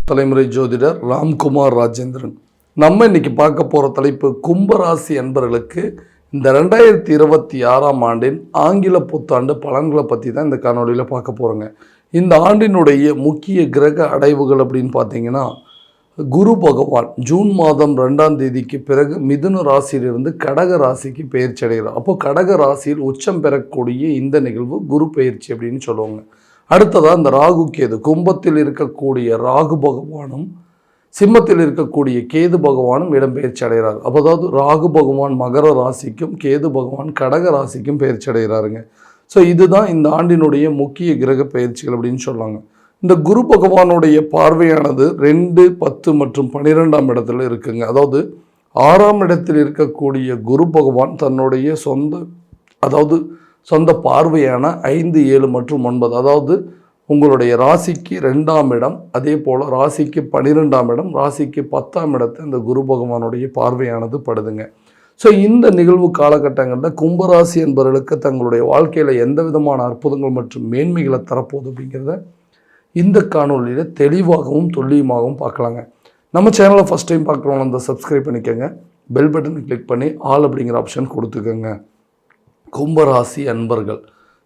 தலைமுறை ஜோதிடர் ராம்குமார் ராஜேந்திரன். நம்ம இன்னைக்கு பார்க்க போகிற தலைப்பு கும்பராசி அன்பர்களுக்கு இந்த 2026ஆம் ஆண்டின் ஆங்கில புத்தாண்டு பலன்களை பற்றி தான் இந்த காணொலியில் பார்க்க போகிறோங்க. இந்த ஆண்டினுடைய முக்கிய கிரக அடைவுகள் அப்படின்னு பார்த்தீங்கன்னா, குரு பகவான் ஜூன் மாதம் 2ஆம் தேதிக்கு பிறகு மிதுன ராசியிலிருந்து கடக ராசிக்கு பெயர்ச்சி அடைகிறார். அப்போது கடக ராசியில் உச்சம் பெறக்கூடிய இந்த நிகழ்வு குரு பெயர்ச்சி அப்படின்னு சொல்லுவாங்க. அடுத்ததாக இந்த ராகு கேது, கும்பத்தில் இருக்கக்கூடிய ராகு பகவானும் சிம்மத்தில் இருக்கக்கூடிய கேது பகவானும் இடம்பெயர்ச்சி அடைகிறார். அப்போ அதாவது ராகு பகவான் மகர ராசிக்கும் கேது பகவான் கடக ராசிக்கும் பெயர்ச்சி அடைகிறாருங்க. ஸோ இதுதான் இந்த ஆண்டினுடைய முக்கிய கிரக பெயர்ச்சிகள் அப்படின்னு சொல்லாங்க. இந்த குரு பகவானுடைய பார்வையானது 2, 10 மற்றும் 12ஆம் இடத்துல இருக்குங்க. அதாவது 6ஆம் இடத்தில் இருக்கக்கூடிய குரு பகவான் தன்னுடைய சொந்த பார்வையான 5, 7 மற்றும் 9, அதாவது உங்களுடைய ராசிக்கு 2ஆம் இடம், அதே போல் ராசிக்கு 12ஆம் இடம், ராசிக்கு 10ஆம் இடத்தை இந்த குரு பகவானுடைய பார்வையானது படுதுங்க. ஸோ இந்த நிகழ்வு காலகட்டங்களில் கும்பராசி என்பவர்களுக்கு தங்களுடைய வாழ்க்கையில் எந்த விதமான அற்புதங்கள் மற்றும் மேன்மைகளை தரப்போகுது அப்படிங்கிறத இந்த காணொலியில் தெளிவாகவும் துல்லியமாகவும் பார்க்கலாங்க. நம்ம சேனலை ஃபஸ்ட் டைம் பார்க்குறவங்க அந்த சப்ஸ்கிரைப் பண்ணிக்கோங்க, பெல் பட்டனை கிளிக் பண்ணி ஆல் அப்படிங்கிற ஆப்ஷன் கொடுத்துக்கோங்க. கும்பராசி அன்பர்கள்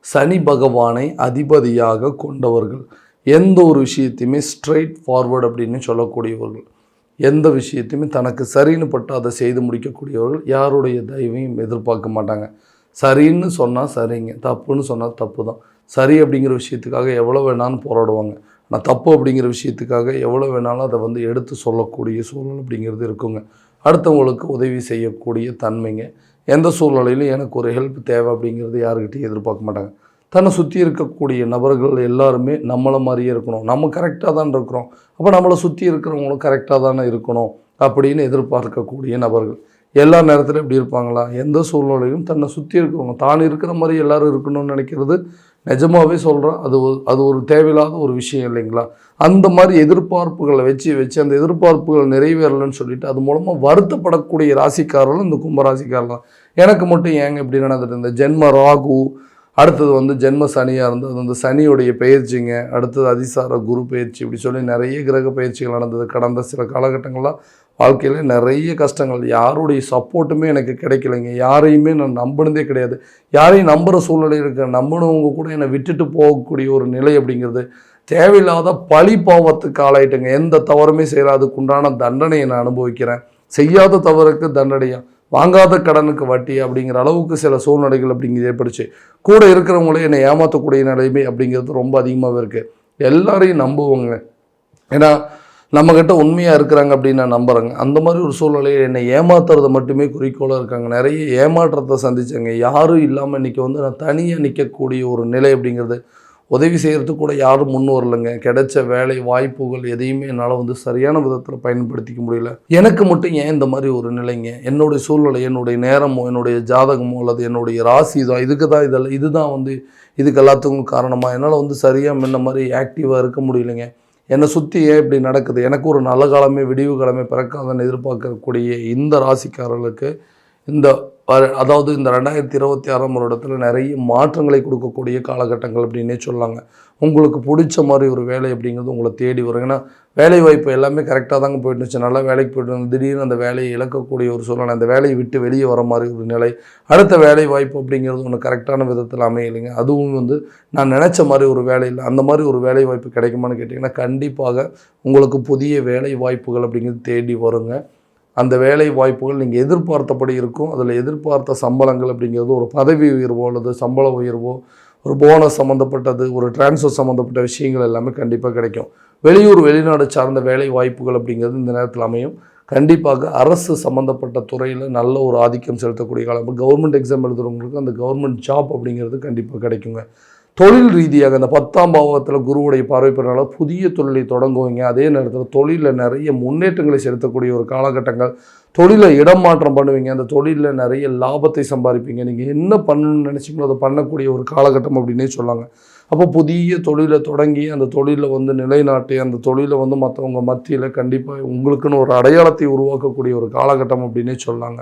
சனி பகவானை அதிபதியாக கொண்டவர்கள், எந்த ஒரு விஷயத்தையுமே ஸ்ட்ரைட் ஃபார்வர்டு அப்படின்னு சொல்லக்கூடியவர்கள், எந்த விஷயத்தையுமே தனக்கு சரின்னு பட்டு அதை செய்து முடிக்கக்கூடியவர்கள், யாருடைய தயவையும் எதிர்பார்க்க மாட்டாங்க. சரின்னு சொன்னால் சரிங்க, தப்புன்னு சொன்னால் தப்பு தான். சரி அப்படிங்கிற விஷயத்துக்காக எவ்வளோ வேணாலும் போராடுவாங்க, ஆனால் தப்பு அப்படிங்கிற விஷயத்துக்காக எவ்வளோ வேணாலும் அதை எடுத்து சொல்லக்கூடிய சூழல் அப்படிங்கிறது இருக்குங்க. அடுத்தவங்களுக்கு உதவி செய்யக்கூடிய தன்மைங்க. எந்த சூழ்நிலையிலும் எனக்கு ஒரு ஹெல்ப் தேவை அப்படிங்கிறது யாருக்கிட்டையும் எதிர்பார்க்க மாட்டாங்க. தன்னை சுற்றி இருக்கக்கூடிய நபர்கள் எல்லாருமே நம்மளை மாதிரியே இருக்கணும், நம்ம கரெக்டாக தான் இருக்கிறோம், அப்போ நம்மளை சுற்றி இருக்கிறவங்களும் கரெக்டாக தானே இருக்கணும் அப்படின்னு எதிர்பார்க்கக்கூடிய நபர்கள். எல்லா நேரத்திலும் எப்படி இருப்பாங்களா? எந்த சூழ்நிலையும் தன்னை சுற்றி இருக்கிறவங்க தான் இருக்கிற மாதிரி எல்லோரும் இருக்கணும்னு நினைக்கிறது நிஜமாகவே சொல்கிறேன், அது ஒரு தேவையில்லாத ஒரு விஷயம் இல்லைங்களா? அந்த மாதிரி எதிர்பார்ப்புகளை வச்சு அந்த எதிர்பார்ப்புகள் நிறைவேறலைன்னு சொல்லிட்டு அது மூலமாக வருத்தப்படக்கூடிய ராசிக்காரர்களும் இந்த கும்பராசிக்காரர்கள் தான். எனக்கு மட்டும் ஏங்க இப்படி நடந்துட்டு, இந்த ஜென்ம ராகு, அடுத்தது ஜென்ம சனியாக இருந்தது அந்த சனியுடைய பயிற்சிங்க, அடுத்தது அதிசார குரு பயிற்சி, இப்படி சொல்லி நிறைய கிரக பயிற்சிகள் நடந்தது. கடந்த சில காலகட்டங்கள்லாம் வாழ்க்கையில் நிறைய கஷ்டங்கள், யாருடைய சப்போர்ட்டுமே எனக்கு கிடைக்கலைங்க, யாரையுமே நான் நம்பினதே கிடையாது, யாரையும் நம்புகிற சூழ்நிலை இருக்க, நம்பினவங்க கூட என்னை விட்டுட்டு போகக்கூடிய ஒரு நிலை அப்படிங்கிறது, தேவையில்லாத பழி பாவத்துக்கு ஆளாயிட்டுங்க. எந்த தவறுமே செய்யல, அதுக்குண்டான தண்டனையை நான் அனுபவிக்கிறேன். செய்யாத தவறுக்கு தண்டனையாக, வாங்காத கடனுக்கு வட்டி அப்படிங்கிற அளவுக்கு சில சூழ்நிலைகள் அப்படிங்கிறது ஏற்படுச்சு. கூட இருக்கிறவங்களே என்னை ஏமாற்றக்கூடிய நிலைமை அப்படிங்கிறது ரொம்ப அதிகமாகவே இருக்குது. எல்லாரையும் நம்புவோங்க, ஏன்னா நம்மக்கிட்ட உண்மையாக இருக்கிறாங்க அப்படின்னு நான் நம்புகிறேங்க. அந்த மாதிரி ஒரு சூழ்நிலையை என்னை ஏமாத்துறது மட்டுமே குறிக்கோளாக இருக்காங்க. நிறைய ஏமாற்றத்தை சந்தித்தேங்க. யாரும் இல்லாமல் இன்றைக்கி நான் தனியாக நிற்கக்கூடிய ஒரு நிலை அப்படிங்கிறது, உதவி செய்கிறதுக்கு கூட யாரும் முன் வரலைங்க. கிடைச்ச வேலை வாய்ப்புகள் எதையுமே என்னால் சரியான விதத்தில் பயன்படுத்திக்க முடியல. எனக்கு மட்டும் ஏன் இந்த மாதிரி ஒரு நிலைங்க? என்னுடைய சூழ்நிலை, என்னுடைய நேரமோ, என்னுடைய ஜாதகமோ, அல்லது என்னுடைய ராசி தான் இதுதான் இதுக்கு எல்லாத்துக்கும் காரணமாக என்னால் சரியாக முன்ன மாதிரி ஆக்டிவாக இருக்க முடியலைங்க. என்னை சுற்றி ஏன் இப்படி நடக்குது? எனக்கு ஒரு நல்ல காலமே விடிவு காலமே பிறக்காதன்னு எதிர்பார்க்கக்கூடிய இந்த ராசிக்காரர்களுக்கு இந்த 2026ஆம் வருடத்தில் நிறைய மாற்றங்களை கொடுக்கக்கூடிய காலகட்டங்கள் அப்படின்னே சொல்லாங்க. உங்களுக்கு பிடிச்ச மாதிரி ஒரு வேலை அப்படிங்கிறது உங்களை தேடி வரும். ஏன்னா வேலை வாய்ப்பு எல்லாமே கரெக்டாக தாங்க போயிட்டு இருந்துச்சு, நல்லா வேலைக்கு போய்ட்டு திடீர்னு அந்த வேலையை இழக்கக்கூடிய ஒரு சூழ்நிலை, அந்த வேலையை விட்டு வெளியே வர மாதிரி ஒரு நிலை, அடுத்த வேலை வாய்ப்பு அப்படிங்கிறது ஒன்று கரெக்டான விதத்தில் அமையலைங்க. அதுவும் நான் நினச்ச மாதிரி ஒரு வேலை இல்லை, அந்த மாதிரி ஒரு வேலை வாய்ப்பு கிடைக்குமான்னு கேட்டிங்கன்னா கண்டிப்பாக உங்களுக்கு புதிய வேலை வாய்ப்புகள் அப்படிங்கிறது தேடி வருங்க. அந்த வேலை வாய்ப்புகள் நீங்கள் எதிர்பார்த்தபடி இருக்கும். அதில் எதிர்பார்த்த சம்பளங்கள் அப்படிங்கிறது ஒரு பதவி உயர்வோ அல்லது சம்பள உயர்வோ, ஒரு போனஸ் சம்மந்தப்பட்டது, ஒரு டிரான்ஸ்ஃபர் சம்மந்தப்பட்ட விஷயங்கள் எல்லாமே கண்டிப்பாக கிடைக்கும். வெளிநாடு சார்ந்த வேலை வாய்ப்புகள் அப்படிங்கிறது இந்த நேரத்தில் அமையும். கண்டிப்பாக அரசு சம்மந்தப்பட்ட துறையில் நல்ல ஒரு ஆதிக்கம் செலுத்தக்கூடிய காலம். கவர்மெண்ட் எக்ஸாம் எழுதுகிறவங்களுக்கு அந்த கவர்மெண்ட் ஜாப் அப்படிங்கிறது கண்டிப்பாக கிடைக்குங்க. தொழில் ரீதியாக இந்த 10ஆம் பாவத்தில் குருவுடைய பார்வை பெறனால புதிய தொழிலை தொடங்குவீங்க. அதே நேரத்தில் தொழிலில் நிறைய முன்னேற்றங்களை செலுத்தக்கூடிய ஒரு காலகட்டங்கள், தொழிலை இடம் மாற்றம் பண்ணுவீங்க, அந்த தொழிலில் நிறைய லாபத்தை சம்பாதிப்பீங்க. நீங்கள் என்ன பண்ணணும்னு நினச்சிங்களோ அதை பண்ணக்கூடிய ஒரு காலகட்டம் அப்படின்னே சொல்லாங்க. அப்போ புதிய தொழிலை தொடங்கி அந்த தொழிலை நிலைநாட்டி அந்த தொழிலை மற்றவங்க மத்தியில் கண்டிப்பாக உங்களுக்குன்னு ஒரு அடையாளத்தை உருவாக்கக்கூடிய ஒரு காலகட்டம் அப்படின்னே சொல்லாங்க.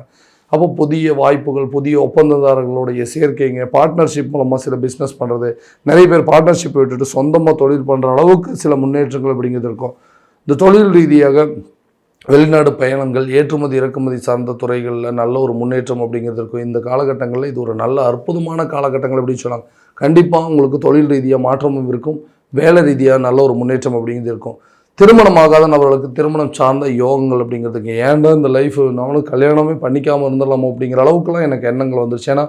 அப்போ புதிய வாய்ப்புகள், புதிய ஒப்பந்ததாரர்களுடைய சேர்க்கைங்க, பார்ட்னர்ஷிப் மூலமாக சில பிஸ்னஸ் பண்ணுறது, நிறைய பேர் பார்ட்னர்ஷிப் விட்டுட்டு சொந்தமாக தொழில் பண்ணுற அளவுக்கு சில முன்னேற்றங்கள் அப்படிங்கிறது இருக்கும். இந்த தொழில் ரீதியாக வெளிநாடு பயணங்கள், ஏற்றுமதி இறக்குமதி சார்ந்த துறைகளில் நல்ல ஒரு முன்னேற்றம் அப்படிங்கிறது இருக்கும். இந்த காலகட்டங்களில் இது ஒரு நல்ல அற்புதமான காலகட்டங்கள் அப்படின்னு சொல்லலாம். கண்டிப்பாக உங்களுக்கு தொழில் ரீதியாக மாற்றமும் இருக்கும், வேலை ரீதியாக நல்ல ஒரு முன்னேற்றம் அப்படிங்கிறது இருக்கும். திருமணமாகாத நபர்களுக்கு திருமணம் சார்ந்த யோகங்கள் அப்படிங்கிறதுக்கு ஏன்டா இந்த லைஃப் நம்மளும் கல்யாணமே பண்ணிக்காமல் இருந்துடலாமோ அப்படிங்கிற அளவுக்குலாம் எனக்கு எண்ணங்கள் வந்துருச்சு. ஏன்னா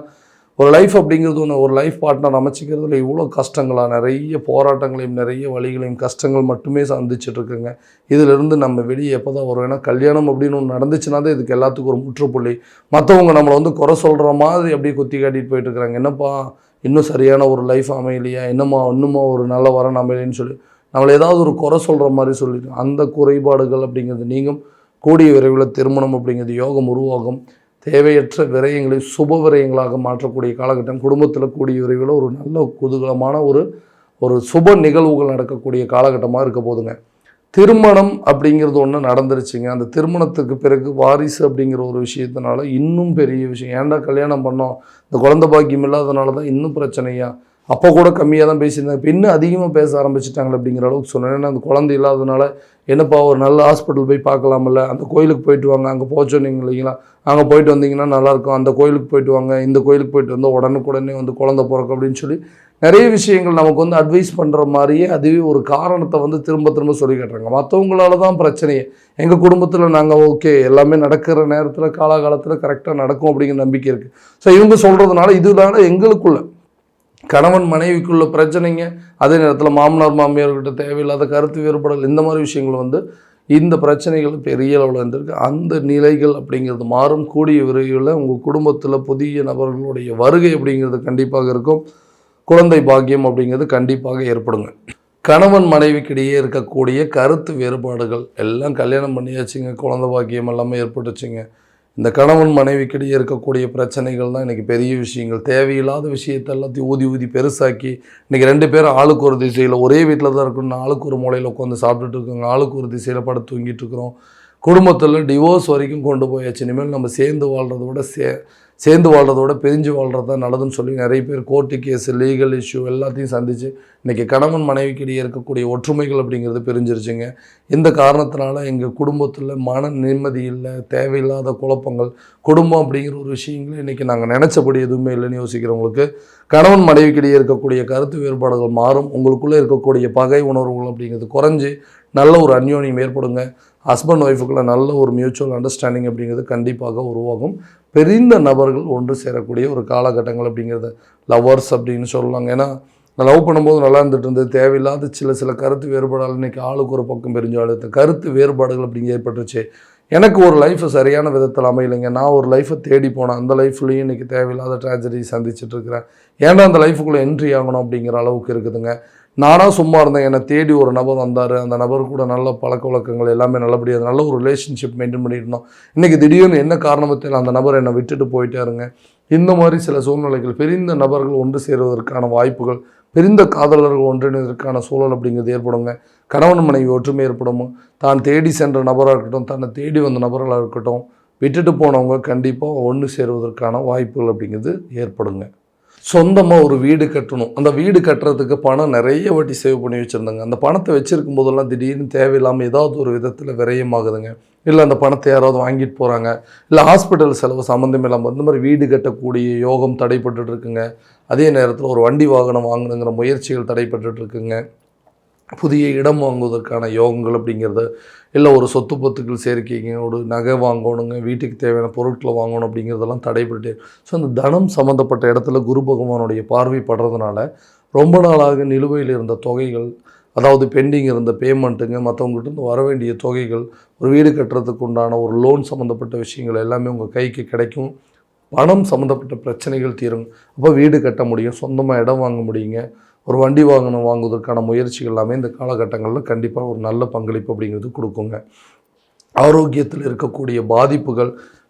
ஒரு லைஃப் அப்படிங்கிறது ஒன்று, ஒரு லைஃப் பார்ட்னர் அமைச்சிக்கிறதுல இவ்வளோ கஷ்டங்களாக, நிறைய போராட்டங்களையும் நிறைய வழிகளையும் கஷ்டங்கள் மட்டுமே சந்திச்சுட்ருக்குங்க. இதிலிருந்து நம்ம வெளியே எப்போ தான் வரும்? ஏன்னா கல்யாணம் அப்படின்னு ஒன்று நடந்துச்சுன்னா தான் இதுக்கு எல்லாத்துக்கும் ஒரு முற்றுப்புள்ளி. மற்றவங்க நம்மளை குறை சொல்கிற மாதிரி அப்படியே குத்தி காட்டிட்டு போயிட்டுருக்குறாங்க. என்னப்பா இன்னும் சரியான ஒரு லைஃப் அமையலையா, இன்னுமா ஒரு நல்ல வரன் அமையலைன்னு சொல்லி நம்மளை ஏதாவது ஒரு குறை சொல்கிற மாதிரி சொல்லிட்டு, அந்த குறைபாடுகள் அப்படிங்கிறது நீங்கும். கூடிய விரைவில் திருமணம் அப்படிங்கிறது யோகம் உருவாகும். தேவையற்ற விரயங்களை சுப விரயங்களாக மாற்றக்கூடிய காலகட்டம். குடும்பத்தில் கூடிய விரைவில் ஒரு நல்ல குதூகலமான ஒரு சுப நிகழ்வுகள் நடக்கக்கூடிய காலகட்டமாக இருக்க போதுங்க. திருமணம் அப்படிங்கிறது ஒன்று நடந்துருச்சுங்க. அந்த திருமணத்துக்கு பிறகு வாரிசு அப்படிங்கிற ஒரு விஷயத்தினால இன்னும் பெரிய விஷயம். ஏன்டா கல்யாணம் பண்ணோம், இந்த குழந்தை பாக்கியம் இல்லாதனால தான் இன்னும் பிரச்சனையா? அப்போ கூட கம்மியாக தான் பேசியிருந்தாங்க, இப்போ இன்னும் அதிகமாக பேச ஆரம்பிச்சிட்டாங்களே அப்படிங்கிற அளவுக்கு சொன்னேன். ஏன்னா அந்த குழந்தை இல்லாததுனால என்னப்பா ஒரு நல்ல ஹாஸ்பிட்டல் போய் பார்க்கலாமில்ல, அந்த கோயிலுக்கு போயிட்டு வாங்க, அங்கே போச்சோன்னீங்க இல்லைங்களா, அங்கே போயிட்டு வந்தீங்கன்னா நல்லாயிருக்கும், அந்த கோயிலுக்கு போயிட்டு வாங்க, இந்த கோயிலுக்கு போயிட்டு வந்தால் உடனுக்குடனே குழந்தை பிறக்கும் அப்படின்னு சொல்லி நிறைய விஷயங்கள் நமக்கு அட்வைஸ் பண்ணுற மாதிரியே அதுவே ஒரு காரணத்தை திரும்ப திரும்ப சொல்லி காட்டுறாங்க. மற்றவங்களால தான் பிரச்சனையே. எங்கள் குடும்பத்தில் நாங்கள் ஓகே, எல்லாமே நடக்கிற நேரத்தில் காலகாலத்தில் கரெக்டாக நடக்கும் அப்படிங்கிற நம்பிக்கை இருக்குது. ஸோ இவங்க சொல்கிறதுனால இதனால எங்களுக்குள்ள கணவன் மனைவிக்குள்ள பிரச்சனைங்க, அதே நேரத்தில் மாமனார் மாமியார்கிட்ட தேவையில்லாத கருத்து வேறுபாடுகள், இந்த மாதிரி விஷயங்கள் இந்த பிரச்சனைகள் பெரிய அளவில் இருந்திருக்கு. அந்த நிலைகள் அப்படிங்கிறது மாறும். கூடிய விரைவில் உங்கள் குடும்பத்தில் புதிய நபர்களுடைய வருகை அப்படிங்கிறது கண்டிப்பாக இருக்கும். குழந்தை பாக்கியம் அப்படிங்கிறது கண்டிப்பாக ஏற்படுங்க. கணவன் மனைவிக்கிடையே இருக்கக்கூடிய கருத்து வேறுபாடுகள் எல்லாம் கல்யாணம் பண்ணியாச்சுங்க, குழந்தை பாக்கியம் எல்லாமே ஏற்பட்டுச்சுங்க. இந்த கணவன் மனைவிக்கிடையே இருக்கக்கூடிய பிரச்சனைகள் தான் இன்றைக்கி பெரிய விஷயங்கள். தேவையில்லாத விஷயத்தை எல்லாத்தையும் ஊதி பெருசாக்கி இன்றைக்கி 2 பேரும் ஆளுக்கு ஒரு திசையில், ஒரே வீட்டில் தான் இருக்கணும், ஆளுக்கு ஒரு மூலையில் உட்காந்து சாப்பிட்டுட்டு இருக்கோங்க, ஆளுக்கு ஒரு திசையில் படுத்து தூங்கிட்டு இருக்கிறோம். குடும்பத்தில் டிவோர்ஸ் வரைக்கும் கொண்டு போயாச்சு. இனிமேல் நம்ம சேர்ந்து வாழ்கிறத விட பிரிஞ்சு வாழ்கிறது தான் நல்லதுன்னு சொல்லி நிறைய பேர் கோர்ட்டு கேஸு, லீகல் இஷ்யூ எல்லாத்தையும் சந்தித்து இன்றைக்கி கணவன் மனைவிக்கிடையே இருக்கக்கூடிய ஒற்றுமைகள் அப்படிங்கிறது பிரிஞ்சிருச்சுங்க. இந்த காரணத்தினால எங்கள் குடும்பத்தில் மன நிம்மதி இல்லை, தேவையில்லாத குழப்பங்கள், குடும்பம் அப்படிங்கிற ஒரு விஷயங்களே இன்றைக்கி நாங்கள் நினச்சபடி எதுவுமே இல்லைன்னு யோசிக்கிறவங்களுக்கு கணவன் மனைவிக்கிடையே இருக்கக்கூடிய கருத்து வேறுபாடுகள் மாறும். உங்களுக்குள்ளே இருக்கக்கூடிய பகை உணர்வுகள் அப்படிங்கிறது குறைஞ்சி நல்ல ஒரு அந்யோன்யம் ஏற்படுங்க. ஹஸ்பண்ட் ஒய்ஃபுக்குள்ள நல்ல ஒரு மியூச்சுவல் அண்டர்ஸ்டாண்டிங் அப்படிங்கிறது கண்டிப்பாக உருவாகும். பெரிந்த நபர்கள் ஒன்று சேரக்கூடிய ஒரு காலகட்டங்கள் அப்படிங்கிறது லவ்வர்ஸ் அப்படின்னு சொல்லலாங்க. ஏன்னா லவ் பண்ணும்போது நல்லா இருந்துட்டு தேவையில்லாத சில கருத்து வேறுபாடுகள் இன்றைக்கி ஆளுக்கு ஒரு பக்கம் பிரிஞ்சாலும் கருத்து வேறுபாடுகள் அப்படிங்க ஏற்பட்டுருச்சு. எனக்கு ஒரு லைஃப் சரியான விதத்தில் அமையலைங்க, நான் ஒரு லைஃப்பை தேடி போனேன், அந்த லைஃப்லேயும் இன்றைக்கி தேவையில்லாத ட்ராஜடி சந்திச்சுட்ருக்கிறேன், ஏன்னா அந்த லைஃபுக்குள்ளே என்ட்ரி ஆகணும் அப்படிங்கிற அளவுக்கு இருக்குதுங்க. நானாக சும்மா இருந்தேன், என்னை தேடி ஒரு நபர் வந்தார், அந்த நபர் கூட நல்ல பழக்க வழக்கங்கள் எல்லாமே நல்லபடியாக நல்ல ஒரு ரிலேஷன்ஷிப் மெயின்டைன் பண்ணிட்டு இருந்தோம். இன்றைக்கி திடீர்னு என்ன காரணத்தில் அந்த நபர் என்னை விட்டுட்டு போயிட்டாருங்க. இந்த மாதிரி சில சூழ்நிலைகள், பிரிந்த நபர்கள் ஒன்று சேருவதற்கான வாய்ப்புகள், பிரிந்த காதலர்கள் ஒன்றிணைவதற்கான சூழல் அப்படிங்கிறது ஏற்படுங்க. கணவன் மனைவி ஒற்றுமை ஏற்படும். தான் தேடி சென்ற நபராக இருக்கட்டும், தன்னை தேடி வந்த நபர்களாக இருக்கட்டும், விட்டுட்டு போனவங்க கண்டிப்பாக ஒன்று சேருவதற்கான வாய்ப்புகள் அப்படிங்கிறது ஏற்படுங்க. சொந்தமாக ஒரு வீடு கட்டணும், அந்த வீடு கட்டுறதுக்கு பணம் நிறைய வாட்டி சேவ் பண்ணி வச்சுருந்தாங்க. அந்த பணத்தை வச்சுருக்கும் போதெல்லாம் திடீர்னு தேவையில்லாமல் ஏதாவது ஒரு விதத்தில் விரயமாகுதுங்க. இல்லை அந்த பணத்தை யாராவது வாங்கிட்டு போகிறாங்க, இல்லை ஹாஸ்பிட்டல் செலவு சம்மந்தம் இல்லாமல் இந்த மாதிரி வீடு கட்டக்கூடிய யோகம் தடைப்பட்டு இருக்குங்க. அதே நேரத்தில் ஒரு வண்டி வாகனம் வாங்கணுங்கிற முயற்சிகள் தடைப்பட்டு இருக்குங்க. புதிய இடம் வாங்குவதற்கான யோகங்கள் அப்படிங்கிறது, இல்லை ஒரு சொத்து பத்துக்கள் சேர்க்கைங்க, ஒரு நகை வாங்கணுங்க, வீட்டுக்கு தேவையான பொருட்களை வாங்கணும் அப்படிங்கிறதெல்லாம் தடைப்பட்டு. ஸோ அந்த தனம் சம்மந்தப்பட்ட இடத்துல குரு பகவானுடைய பார்வை படுறதுனால ரொம்ப நாளாக நிலுவையில் இருந்த தொகைகள், அதாவது பெண்டிங் இருந்த பேமெண்ட்டுங்க, மற்றவங்ககிட்ட வர வேண்டிய தொகைகள், ஒரு வீடு கட்டுறதுக்கு உண்டான ஒரு லோன் சம்மந்தப்பட்ட விஷயங்கள் எல்லாமே உங்கள் கைக்கு கிடைக்கும். பணம் சம்மந்தப்பட்ட பிரச்சனைகள் தீரும். அப்போ வீடு கட்ட முடியும், சொந்தமாக இடம் வாங்க முடியுங்க. ஒரு வண்டி வாங்குவதற்கான முயற்சிகள் எல்லாமே இந்த காலகட்டங்களில் கண்டிப்பாக ஒரு நல்ல பங்களிப்பு அப்படிங்கிறது கொடுக்குங்க. ஆரோக்கியத்தில் இருக்கக்கூடிய பாதிப்புகள்,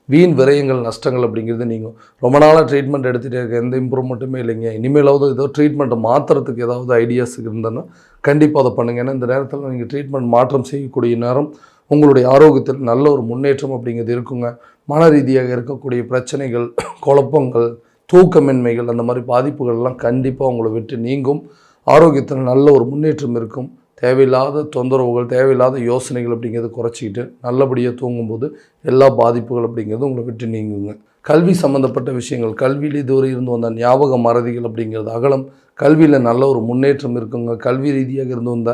வீண் விரயங்கள், நஷ்டங்கள் அப்படிங்கிறது நீங்கள் ரொம்ப நாளாக ட்ரீட்மெண்ட் எடுத்துகிட்டே இருக்க எந்த இம்ப்ரூவ்மெண்ட்டுமே இல்லைங்க. இனிமேலாவது ஏதோ ட்ரீட்மெண்ட்டை மாற்றுறதுக்கு ஏதாவது ஐடியாஸ் இருந்ததுன்னா கண்டிப்பாக அதை பண்ணுங்கள். ஏன்னா இந்த நேரத்தில் நீங்கள் ட்ரீட்மெண்ட் மாற்றம் செய்யக்கூடிய நேரம் உங்களுடைய ஆரோக்கியத்தில் நல்ல ஒரு முன்னேற்றம் அப்படிங்கிறது இருக்குங்க. மன ரீதியாக இருக்கக்கூடிய பிரச்சனைகள், குழப்பங்கள், தூக்கமின்மைகள், அந்த மாதிரி பாதிப்புகள்லாம் கண்டிப்பாக உங்களை விட்டு நீங்கும். ஆரோக்கியத்தில் நல்ல ஒரு முன்னேற்றம் இருக்கும். தேவையில்லாத தொந்தரவுகள், தேவையில்லாத யோசனைகள் அப்படிங்கிறத குறைச்சிக்கிட்டு நல்லபடியாக தூங்கும்போது எல்லா பாதிப்புகள் அப்படிங்கிறது உங்களை விட்டு நீங்குங்க. கல்வி சம்மந்தப்பட்ட விஷயங்கள், கல்வியில் இதுவரை இருந்து வந்த ஞாபக மறதிகள் அப்படிங்கிறது அகலம், கல்வியில் நல்ல ஒரு முன்னேற்றம் இருக்குங்க. கல்வி ரீதியாக இருந்து வந்த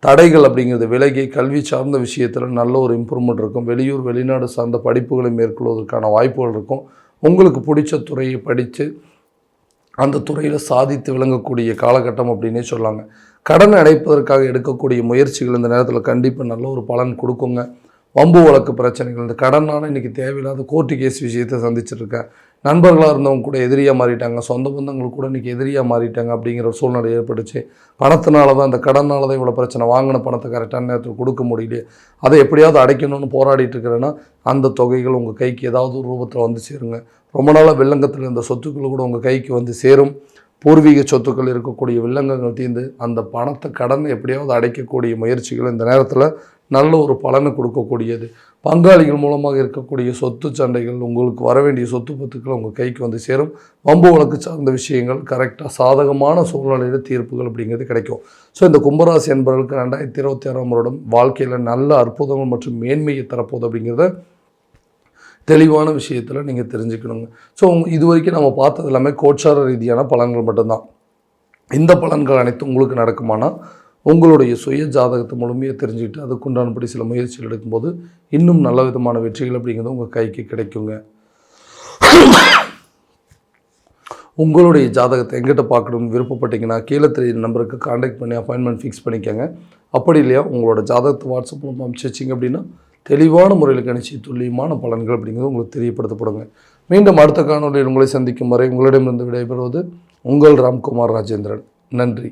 தடைகள் அப்படிங்கிறது விலகி கல்வி சார்ந்த விஷயத்தில் நல்ல ஒரு இம்ப்ரூவ்மெண்ட் இருக்கும். வெளியூர் வெளிநாடு சார்ந்த படிப்புகளை மேற்கொள்வதற்கான வாய்ப்புகள் இருக்கும். உங்களுக்கு பிடிச்ச துறையை படித்து அந்த துறையில் சாதித்து விளங்கக்கூடிய காலகட்டம் அப்படின்னே சொல்லாங்க. கடன் அடைப்பதற்காக எடுக்கக்கூடிய முயற்சிகள் இந்த நேரத்தில் கண்டிப்பாக நல்ல ஒரு பலன் கொடுக்குங்க. வம்பு வழக்கு பிரச்சனைகள், இந்த கடனால் இன்றைக்கி தேவையில்லாத கோர்ட்டு கேஸ் விஷயத்தை சந்திச்சிட்ருக்கேன். நண்பர்களாக இருந்தவங்க கூட எதிரியாக மாறிட்டாங்க, சொந்த பந்தங்கள் கூட இன்றைக்கி எதிரியாக மாறிட்டாங்க அப்படிங்கிற ஒரு சூழ்நிலை ஏற்பட்டுச்சு. பணத்தினால தான், இந்த கடனால் தான் இவ்வளோ பிரச்சனை, வாங்கின பணத்தை கரெக்டான நேரத்தில் கொடுக்க முடியலையே, அதை எப்படியாவது அடைக்கணும்னு போராடிட்டு இருக்கிறேன்னா அந்த தொகைகள் உங்கள் கைக்கு ஏதாவது ஒரு ரூபத்தில் வந்து சேருங்க. ரொம்ப நாளாக வில்லங்கத்தில் இருந்த சொத்துக்கள் கூட உங்கள் கைக்கு வந்து சேரும். பூர்வீக சொத்துக்கள் இருக்கக்கூடிய வில்லங்கங்கள் தீர்ந்து அந்த பணத்தை கடனை எப்படியாவது அடைக்கக்கூடிய முயற்சிகள் இந்த நேரத்தில் நல்ல ஒரு பலனை கொடுக்கக்கூடியது. பங்காளிகள் மூலமாக இருக்கக்கூடிய சொத்து சண்டைகள், உங்களுக்கு வர வேண்டிய சொத்து பத்துக்கள் உங்கள் கைக்கு வந்து சேரும். வம்பு வழக்கு சார்ந்த விஷயங்கள் கரெக்டாக சாதகமான சூழ்நிலையில் தீர்ப்புகள் அப்படிங்கிறது கிடைக்கும். ஸோ இந்த கும்பராசி என்பவர்களுக்கு 2026 வருடம் வாழ்க்கையில் நல்ல அற்புதங்கள் மற்றும் மேன்மையை தரப்போகுது அப்படிங்கிறத தெளிவான விஷயத்தில் நீங்கள் தெரிஞ்சுக்கணுங்க. ஸோ இது வரைக்கும் நம்ம பார்த்தது எல்லாமே கோச்சார ரீதியான பலன்கள் மட்டும்தான். இந்த பலன்கள் அனைத்தும் உங்களுக்கு நடக்குமானால் உங்களுடைய சுய ஜாதகத்தை முழுமையாக தெரிஞ்சுக்கிட்டு அதுக்குண்டானபடி சில முயற்சிகள் எடுக்கும்போது இன்னும் நல்ல விதமான வெற்றிகள் அப்படிங்கிறது உங்கள் கைக்கு கிடைக்குங்க. உங்களுடைய ஜாதகத்தை எங்கிட்ட பார்க்கணும்னு விருப்பப்பட்டீங்கன்னா கீழே தெரியுற நம்பருக்கு கான்டாக்ட் பண்ணி அப்பாயின்மெண்ட் ஃபிக்ஸ் பண்ணிக்கோங்க. அப்படி இல்லையா உங்களோட ஜாதகத்தை வாட்ஸ்அப் மூலமாக அனுப்பிச்சு வச்சிங்க அப்படின்னா தெளிவான முறையில் கணிச்சு துல்லியமான பலன்கள் அப்படிங்கிறது உங்களுக்கு தெரியப்படுத்தப்படுங்க. மீண்டும் அடுத்த காணொலியில் உங்களை சந்திக்கும் வரை உங்களிடமிருந்து விடைபெறுவது உங்கள் ராம்குமார் ராஜேந்திரன். நன்றி.